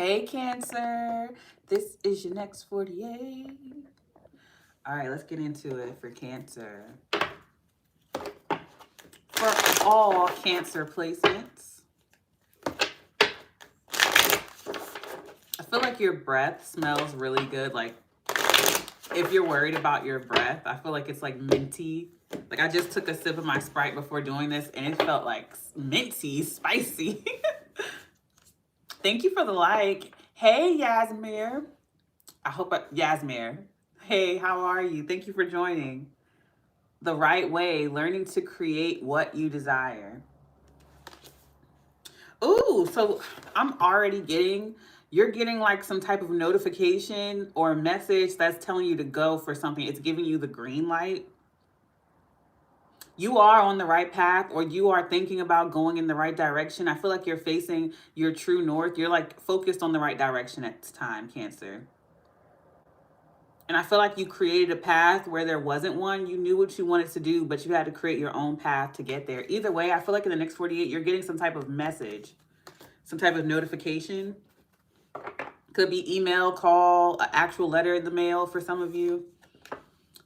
Hey, Cancer. This is your next 48. All right, let's get into it for Cancer. For all Cancer placements, I feel like your breath smells really good. Like, if you're worried about your breath, I feel like it's like minty. Like, I just took a sip of my Sprite before doing this, and it felt like minty, spicy. Thank you for the like. Hey, Yasmir. Yasmir. Hey, how are you? Thank you for joining. The right way, learning to create what you desire. Ooh, so you're getting like some type of notification or message that's telling you to go for something. It's giving you the green light. You are on the right path, or you are thinking about going in the right direction. I feel like you're facing your true north. You're like focused on the right direction at this time, Cancer. And I feel like you created a path where there wasn't one. You knew what you wanted to do, but you had to create your own path to get there. Either way, I feel like in the next 48, you're getting some type of message, some type of notification. Could be email, call, an actual letter in the mail for some of you.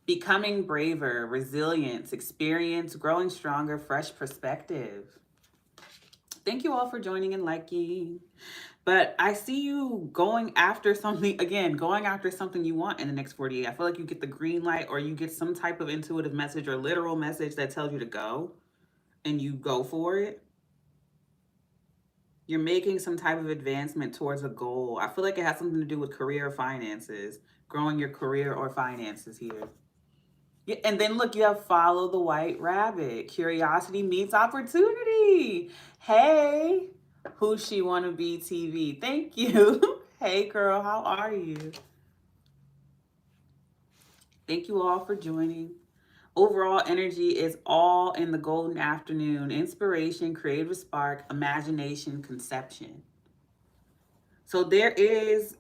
Becoming braver, resilience, experience, growing stronger, fresh perspective. Thank you all for joining and liking. But I see you going after something, again, going after something you want in the next 48. I feel like you get the green light, or you get some type of intuitive message or literal message that tells you to go, and you go for it. You're making some type of advancement towards a goal. I feel like it has something to do with career or finances, growing your career or finances here. Yeah, and then look, you have follow the white rabbit. Curiosity meets opportunity. Hey, who she wanna be TV. Thank you. Hey girl, how are you? Thank you all for joining. Overall energy is all in the golden afternoon. Inspiration, creative spark, imagination, conception. So there is,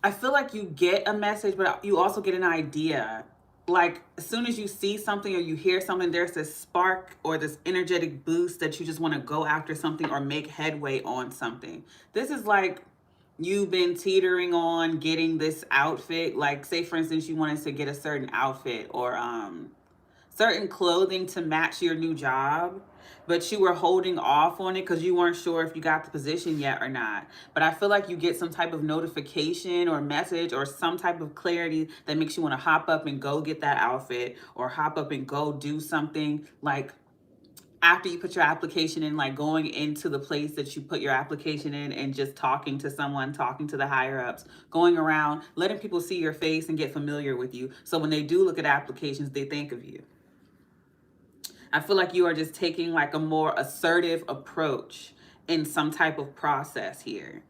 I feel like you get a message, but you also get an idea. Like, as soon as you see something or you hear something, there's this spark or this energetic boost that you just want to go after something or make headway on something. This is like you've been teetering on getting this outfit. Like, say for instance, you wanted to get a certain outfit or certain clothing to match your new job, but you were holding off on it because you weren't sure if you got the position yet or not. But I feel like you get some type of notification or message or some type of clarity that makes you want to hop up and go get that outfit, or hop up and go do something. Like, after you put your application in, like going into the place that you put your application in and just talking to someone, talking to the higher ups, going around, letting people see your face and get familiar with you. So when they do look at applications, they think of you. I feel like you are just taking like a more assertive approach in some type of process here.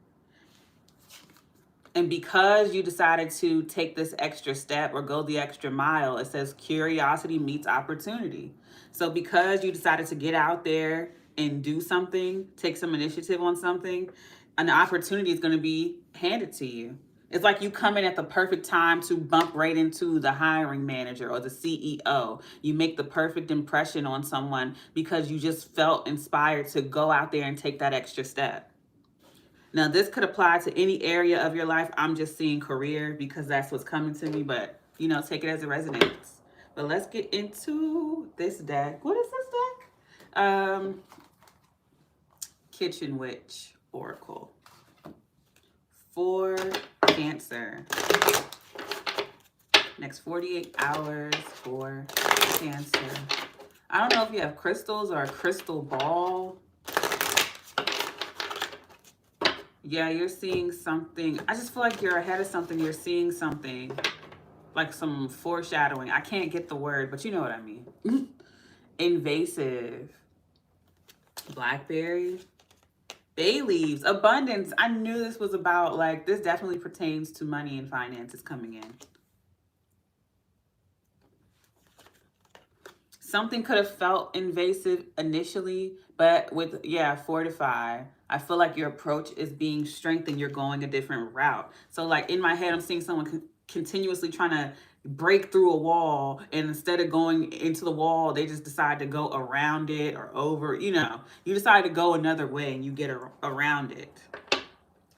And because you decided to take this extra step or go the extra mile, it says curiosity meets opportunity. So because you decided to get out there and do something, take some initiative on something, an opportunity is going to be handed to you. It's like you come in at the perfect time to bump right into the hiring manager or the CEO. You make the perfect impression on someone because you just felt inspired to go out there and take that extra step. Now, this could apply to any area of your life. I'm just seeing career because that's what's coming to me, but, you know, take it as it resonates. But let's get into this deck. What is this deck? Kitchen Witch Oracle for Cancer. Next 48 hours for Cancer. I don't know if you have crystals or a crystal ball. Yeah, you're seeing something. I just feel like you're ahead of something. You're seeing something, like some foreshadowing. I can't get the word, but you know what I mean. Invasive. Blackberry. Bay leaves. Abundance. I knew this was about, like, this definitely pertains to money and finances coming in. Something could have felt invasive initially, but with, yeah, fortify. I feel like your approach is being strengthened. You're going a different route. So, like, in my head, I'm seeing someone continuously trying to break through a wall, and instead of going into the wall, they just decide to go around it or over, you know. You decide to go another way and you get around it.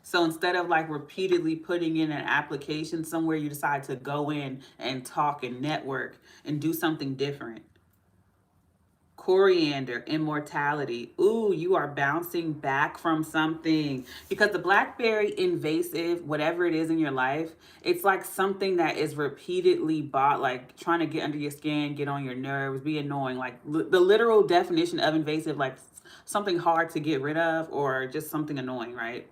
So instead of like repeatedly putting in an application somewhere, you decide to go in and talk and network and do something different. Coriander, immortality. Ooh, you are bouncing back from something. Because the blackberry invasive, whatever it is in your life, it's like something that is repeatedly bought, like trying to get under your skin, get on your nerves, be annoying. Like the literal definition of invasive, like something hard to get rid of or just something annoying, right?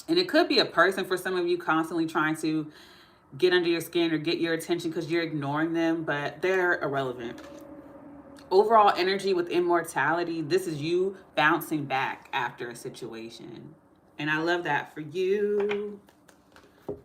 And it could be a person for some of you, constantly trying to get under your skin or get your attention because you're ignoring them, but they're irrelevant. Overall energy with immortality, this is you bouncing back after a situation. And I love that for you.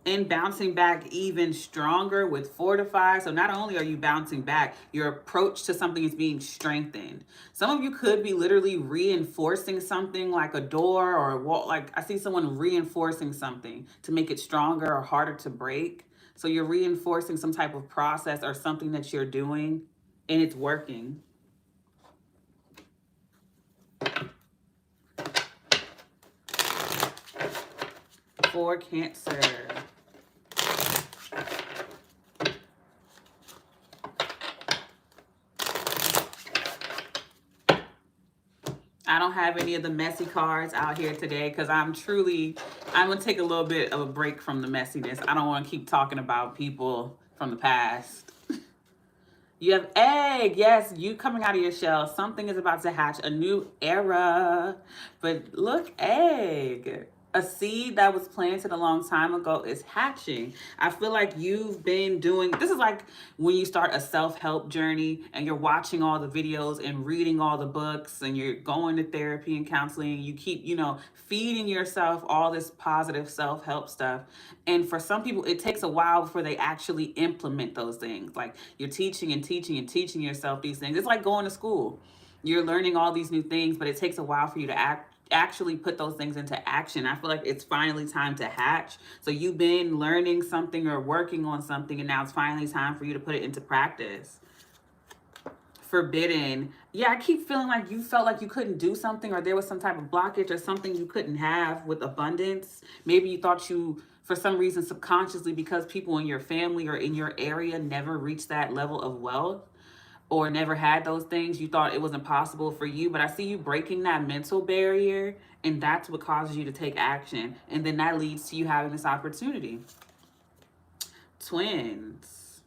And bouncing back even stronger with fortify. So not only are you bouncing back, your approach to something is being strengthened. Some of you could be literally reinforcing something like a door or a wall. Like I see someone reinforcing something to make it stronger or harder to break. So you're reinforcing some type of process or something that you're doing and it's working. For Cancer. I don't have any of the messy cards out here today because I'm going to take a little bit of a break from the messiness. I don't want to keep talking about people from the past. You have egg. Yes, you coming out of your shell. Something is about to hatch, a new era. But look, egg. A seed that was planted a long time ago is hatching. I feel like you've been doing, this is like when you start a self-help journey and you're watching all the videos and reading all the books and you're going to therapy and counseling. You keep, feeding yourself all this positive self-help stuff. And for some people, it takes a while before they actually implement those things. Like you're teaching and teaching and teaching yourself these things. It's like going to school. You're learning all these new things, but it takes a while for you to actually put those things into action. I feel like it's finally time to hatch. So you've been learning something or working on something, and now it's finally time for you to put it into practice. Forbidden. Yeah, I keep feeling like you felt like you couldn't do something, or there was some type of blockage or something you couldn't have with abundance. Maybe you thought you, for some reason, subconsciously, because people in your family or in your area never reached that level of wealth or never had those things, you thought it was impossible for you. But I see you breaking that mental barrier, and that's what causes you to take action. And then that leads to you having this opportunity. Twins.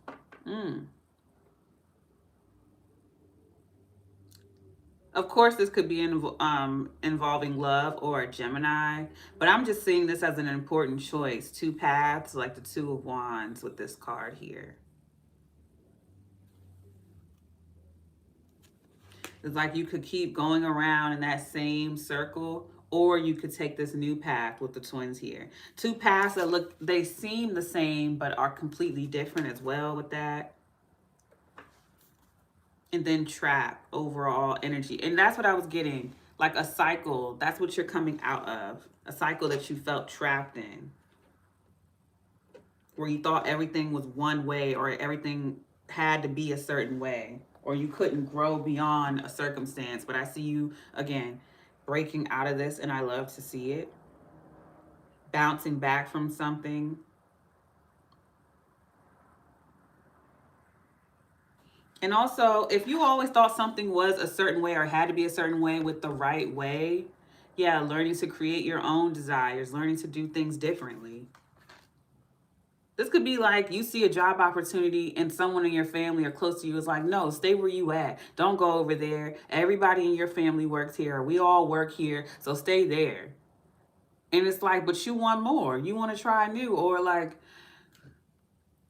Of course, this could be involving love or a Gemini, but I'm just seeing this as an important choice. Two paths, like the Two of Wands with this card here. It's like you could keep going around in that same circle, or you could take this new path with the twins here. Two paths that they seem the same, but are completely different as well with that. And then trap, overall energy. And that's what I was getting, like a cycle. That's what you're coming out of. A cycle that you felt trapped in. Where you thought everything was one way, or everything had to be a certain way, or you couldn't grow beyond a circumstance. But I see you, again, breaking out of this, and I love to see it. Bouncing back from something. And also, if you always thought something was a certain way or had to be a certain way with the right way, yeah, learning to create your own desires, learning to do things differently. This could be like you see a job opportunity and someone in your family or close to you is like, no, stay where you at. Don't go over there. Everybody in your family works here. We all work here. So stay there. And it's like, but you want more. You want to try new, or like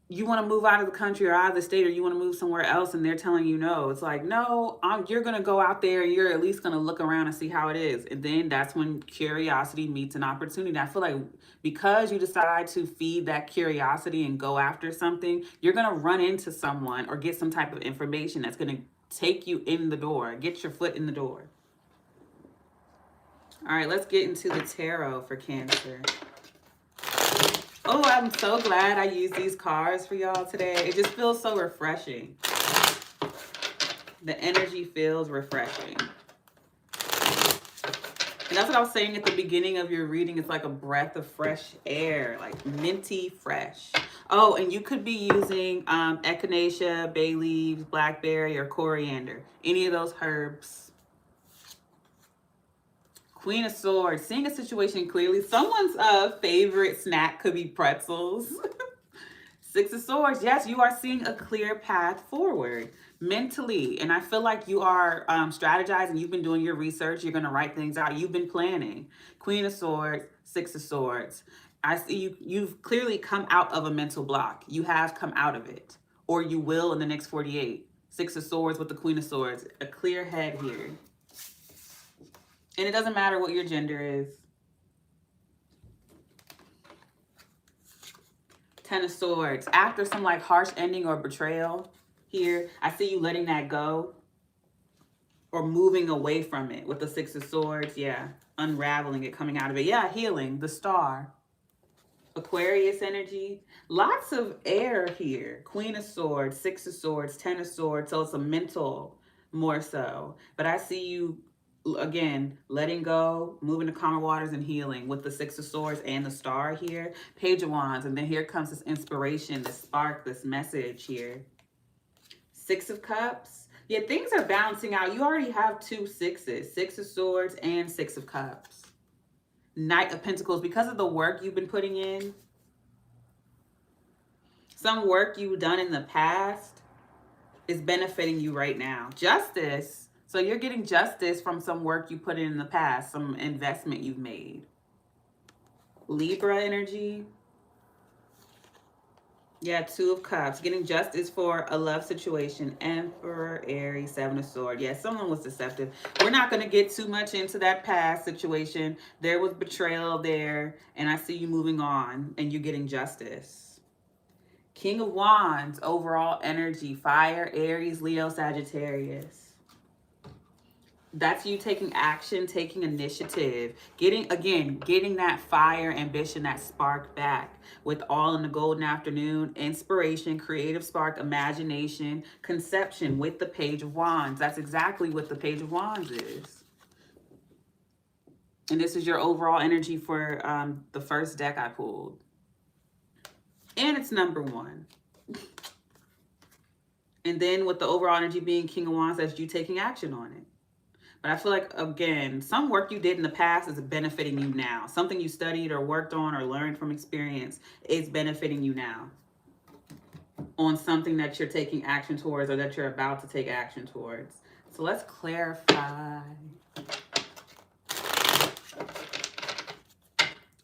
you want to move out of the country or out of the state, or you want to move somewhere else and they're telling you no. It's like, no, you're going to go out there and you're at least going to look around and see how it is. And then that's when curiosity meets an opportunity. I feel like because you decide to feed that curiosity and go after something, you're going to run into someone or get some type of information that's going to take you in the door, get your foot in the door. All right, let's get into the tarot for Cancer. Oh, I'm so glad I used these cards for y'all today. It just feels so refreshing. The energy feels refreshing. And that's what I was saying at the beginning of your reading. It's like a breath of fresh air, like minty fresh. Oh, and you could be using echinacea, bay leaves, blackberry, or coriander. Any of those herbs. Queen of Swords, seeing a situation clearly. Someone's favorite snack could be pretzels. Six of Swords, yes, you are seeing a clear path forward mentally. And I feel like you are strategizing. You've been doing your research. You're going to write things out. You've been planning. Queen of Swords, Six of Swords. I see you've clearly come out of a mental block. You have come out of it. Or you will in the next 48. Six of Swords with the Queen of Swords. A clear head here. And it doesn't matter what your gender is. Ten of Swords. After some like harsh ending or betrayal here, I see you letting that go or moving away from it with the Six of Swords. Yeah, unraveling it, coming out of it. Yeah, healing, the Star. Aquarius energy. Lots of air here. Queen of Swords, Six of Swords, Ten of Swords. So it's a mental more so. But I see you again, letting go, moving to calmer waters and healing with the Six of Swords and the Star here. Page of Wands, and then here comes this inspiration, this spark, this message here. Six of Cups. Yeah, things are balancing out. You already have two sixes, Six of Swords and Six of Cups. Knight of Pentacles, because of the work you've been putting in. Some work you've done in the past is benefiting you right now. Justice. So you're getting justice from some work you put in the past, some investment you've made. Libra energy. Yeah, Two of Cups. Getting justice for a love situation. Emperor, Aries, Seven of Swords. Yeah, someone was deceptive. We're not going to get too much into that past situation. There was betrayal there, and I see you moving on, and you're getting justice. King of Wands, overall energy. Fire, Aries, Leo, Sagittarius. That's you taking action, taking initiative, getting that fire, ambition, that spark back with all in the golden afternoon, inspiration, creative spark, imagination, conception with the Page of Wands. That's exactly what the Page of Wands is. And this is your overall energy for the first deck I pulled. And it's number 1. And then with the overall energy being King of Wands, that's you taking action on it. But I feel like, again, some work you did in the past is benefiting you now. Something you studied or worked on or learned from experience is benefiting you now on something that you're taking action towards or that you're about to take action towards. So let's clarify.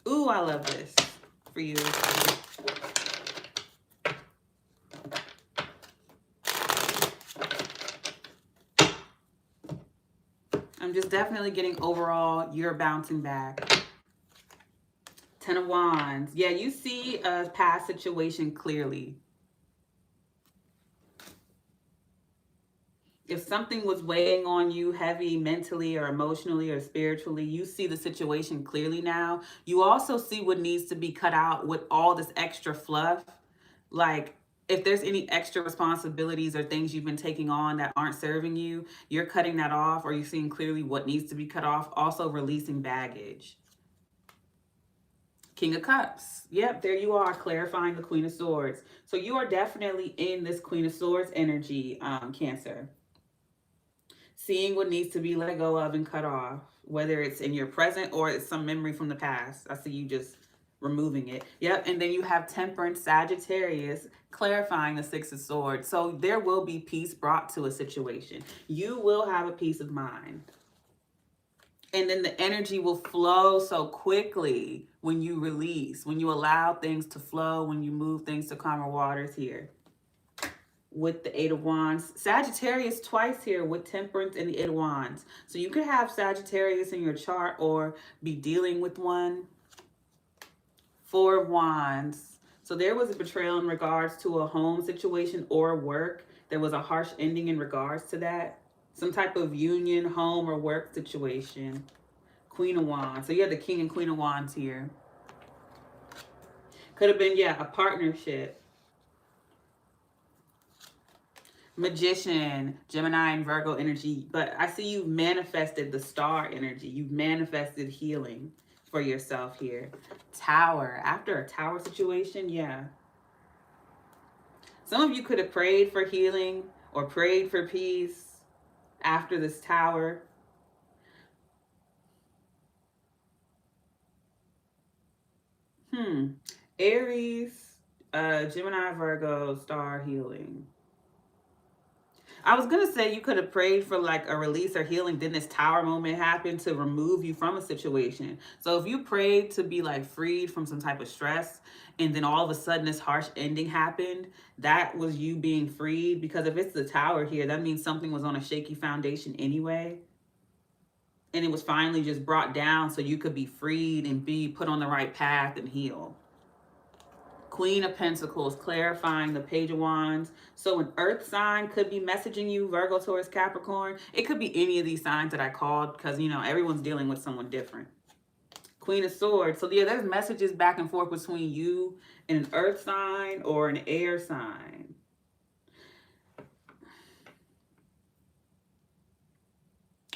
Ooh, I love this for you. I'm just definitely getting overall, you're bouncing back. Ten of Wands. Yeah, you see a past situation clearly. If something was weighing on you heavy mentally or emotionally or spiritually, you see the situation clearly now. You also see what needs to be cut out with all this extra fluff. Like, if there's any extra responsibilities or things you've been taking on that aren't serving you, you're cutting that off, or you're seeing clearly what needs to be cut off. Also releasing baggage. King of Cups. Yep, there you are, clarifying the Queen of Swords. So you are definitely in this Queen of Swords energy, Cancer. Seeing what needs to be let go of and cut off, whether it's in your present or it's some memory from the past. I see you just removing it. Yep, and then you have Temperance, Sagittarius, clarifying the Six of Swords. So there will be peace brought to a situation. You will have a peace of mind. And then the energy will flow so quickly when you release, when you allow things to flow, when you move things to calmer waters here. With the Eight of Wands. Sagittarius twice here with Temperance and the Eight of Wands. So you could have Sagittarius in your chart or be dealing with one. Four of Wands. So there was a betrayal in regards to a home situation or work. There was a harsh ending in regards to that. Some type of union, home, or work situation. Queen of Wands. So you have the King and Queen of Wands here. Could have been, yeah, a partnership. Magician, Gemini and Virgo energy. But I see you've manifested the star energy. You've manifested healing for yourself here. Tower. After a tower situation, yeah. Some of you could have prayed for healing or prayed for peace after this tower. Aries, Gemini, Virgo, star healing. I was going to say you could have prayed for like a release or healing. Then this tower moment happened to remove you from a situation. So if you prayed to be like freed from some type of stress and then all of a sudden this harsh ending happened, that was you being freed. Because if it's the tower here, that means something was on a shaky foundation anyway. And it was finally just brought down so you could be freed and be put on the right path and heal. Queen of Pentacles, clarifying the Page of Wands. So an earth sign could be messaging you, Virgo, Taurus, Capricorn. It could be any of these signs that I called because, you know, everyone's dealing with someone different. Queen of Swords. So, yeah, there's messages back and forth between you and an earth sign or an air sign.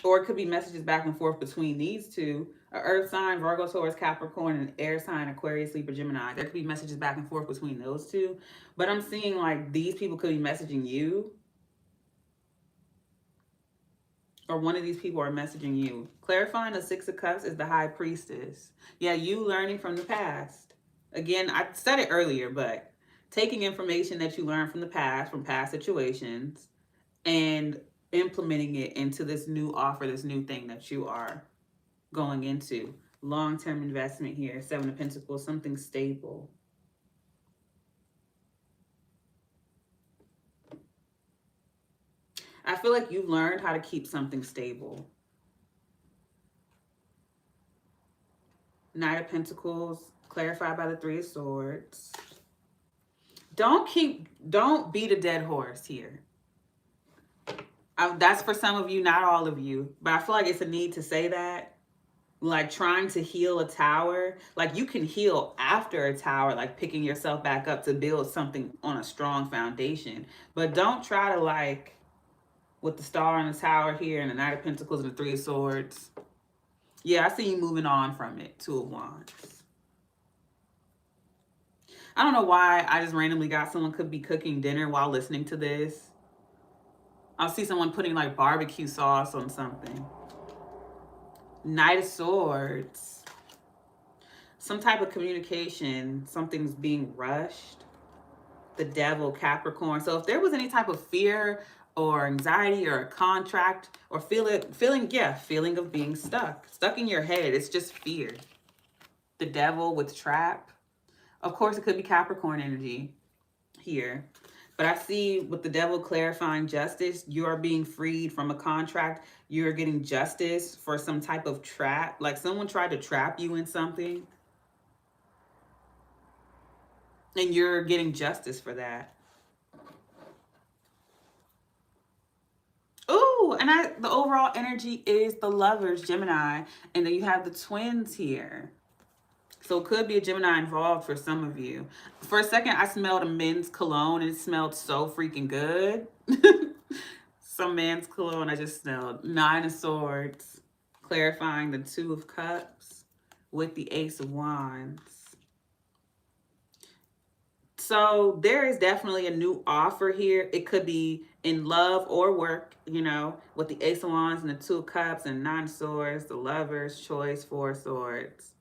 Or it could be messages back and forth between these two. An earth sign, Virgo, Taurus, Capricorn, and an air sign, Aquarius, Libra, Gemini. There could be messages back and forth between those two. But I'm seeing like these people could be messaging you. Or one of these people are messaging you. Clarifying the Six of Cups is the High Priestess. Yeah, you learning from the past. Again, I said it earlier, but taking information that you learned from the past, from past situations, and implementing it into this new offer, this new thing that you are going into. Long-term investment here. Seven of Pentacles, something stable. I feel like you've learned how to keep something stable. Knight of Pentacles, clarified by the Three of Swords. Don't beat a dead horse here. That's for some of you, not all of you. But I feel like it's a need to say that. Like trying to heal a tower. Like you can heal after a tower, like picking yourself back up to build something on a strong foundation. But don't try to like, with the star on the tower here and the Knight of Pentacles and the Three of Swords. Yeah, I see you moving on from it. Two of Wands. I don't know why I just randomly got someone could be cooking dinner while listening to this. I'll see someone putting like barbecue sauce on something. Knight of Swords. Some type of communication. Something's being rushed. The Devil, Capricorn. So if there was any type of fear or anxiety or a contract or feeling of being stuck in your head, it's just fear. The Devil with trap. Of course, it could be Capricorn energy here. But I see with the Devil clarifying justice, you are being freed from a contract. You're getting justice for some type of trap. Like someone tried to trap you in something. And you're getting justice for that. Ooh, and the overall energy is the Lovers, Gemini. And then you have the Twins here. So it could be a Gemini involved for some of you. For a second, I smelled a men's cologne and it smelled so freaking good. Some man's cologne I just smelled. Nine of Swords, clarifying the Two of Cups with the Ace of Wands. So there is definitely a new offer here. It could be in love or work, you know, with the Ace of Wands and the Two of Cups and Nine of Swords, the Lovers, Choice, Four of Swords.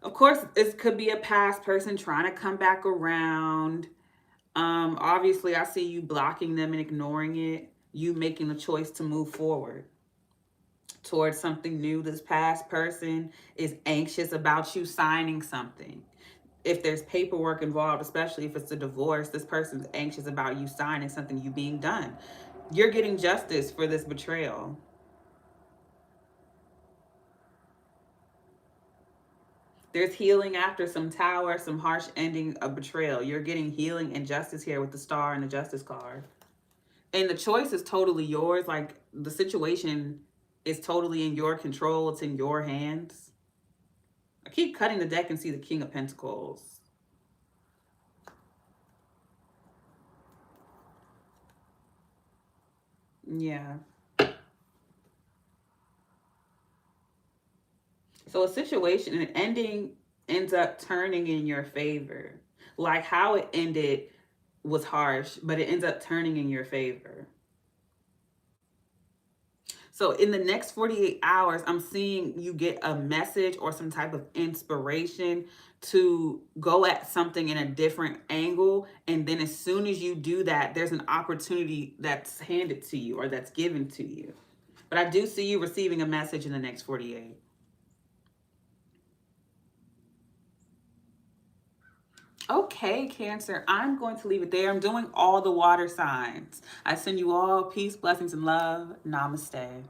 Of course, it could be a past person trying to come back around. Obviously, I see you blocking them and ignoring it. You making the choice to move forward towards something new. This past person is anxious about you signing something. If there's paperwork involved, especially if it's a divorce, this person's anxious about you signing something, you being done. You're getting justice for this betrayal. There's healing after some tower, some harsh ending of betrayal. You're getting healing and justice here with the Star and the Justice card. And the choice is totally yours. Like the situation is totally in your control. It's in your hands. I keep cutting the deck and see the King of Pentacles. Yeah. So a situation, an ending ends up turning in your favor. Like how it ended was harsh, but it ends up turning in your favor. So in the next 48 hours, I'm seeing you get a message or some type of inspiration to go at something in a different angle. And then as soon as you do that, there's an opportunity that's handed to you or that's given to you. But I do see you receiving a message in the next 48. Okay, Cancer, I'm going to leave it there. I'm doing all the water signs. I send you all peace, blessings, and love. Namaste.